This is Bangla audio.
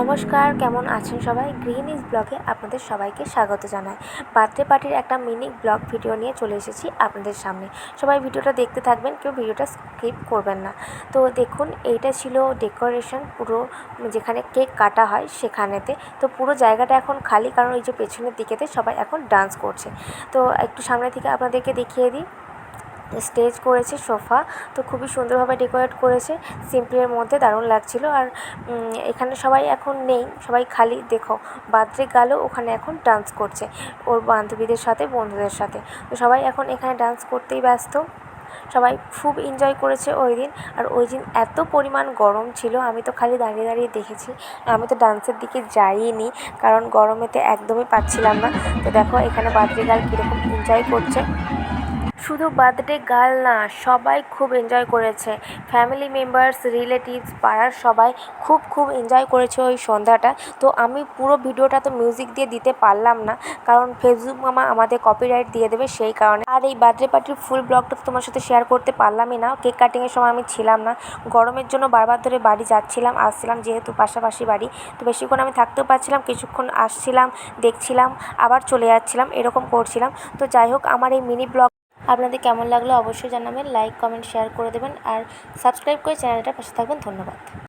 নমস্কার, কেমন আছেন সবাই? গৃহিণীজ ব্লগে আপনাদের সবাইকে স্বাগত জানাই। বার্থডে পার্টির একটা মিনি ব্লগ ভিডিও নিয়ে চলে এসেছি আপনাদের সামনে। সবাই ভিডিওটা দেখতে থাকবেন, কেউ ভিডিওটা স্কিপ করবেন না। তো দেখুন, এইটা ছিল ডেকোরেশন পুরো, যেখানে কেক কাটা হয় সেখানেতে। তো পুরো জায়গাটা এখন খালি, কারণ ওই যে পেছনের দিকেতে সবাই এখন ডান্স করছে। তো একটু সামনে থেকে আপনাদেরকে দেখিয়ে দিই। স্টেজ করেছে, সোফা তো খুবই সুন্দরভাবে ডেকোরেট করেছে, সিম্পলের মধ্যে দারুণ লাগছিল। আর এখানে সবাই এখন নেই, সবাই খালি। দেখো, বার্থডে গার্লও ওখানে এখন ডান্স করছে ওর বান্ধবীদের সাথে, বন্ধুদের সাথে। তো সবাই এখন এখানে ডান্স করতেই ব্যস্ত। সবাই খুব এনজয় করেছে ওই দিন। আর ওই দিন এত পরিমাণ গরম ছিল, আমি তো খালি দাঁড়িয়ে দাঁড়িয়ে দেখেছি, আমি তো ডান্সের দিকে যাইনি, কারণ গরমেতে একদমই পাচ্ছিলাম না। তো দেখো এখানে বার্থডে গার্ল কীরকম এনজয় করছে। শুধু বার্থডে গার্ল না, সবাই খুব এনজয় করেছে। ফ্যামিলি মেম্বার্স, রিলেটিভস, পাড়ার সবাই খুব এনজয় করেছে ওই সন্ধ্যাটা। তো আমি পুরো ভিডিওটা তো মিউজিক দিয়ে দিতে পারলাম না, কারণ ফেসবুক মামা আমাদের কপিরাইট দিয়ে দেবে, সেই কারণে। আর এই বার্থডে পার্টির ফুল ব্লগটা তো তোমার সাথে শেয়ার করতে পারলামই না, কেক কাটিংয়ের সময় আমি ছিলাম না। গরমের জন্য বারবার ধরে বাড়ি যাচ্ছিলাম আসছিলাম, যেহেতু পাশাপাশি বাড়ি, তো বেশিক্ষণ আমি থাকতেও পারছিলাম, কিছুক্ষণ আসছিলাম, দেখছিলাম, আবার চলে যাচ্ছিলাম, এরকম করছিলাম। তো যাই হোক, আমার এই মিনি ব্লগ আপনাদের কেমন লাগলো অবশ্যই জানাবেন। লাইক, কমেন্ট, শেয়ার করে দেবেন, আর সাবস্ক্রাইব করে চ্যানেলটার পাশে থাকবেন। ধন্যবাদ।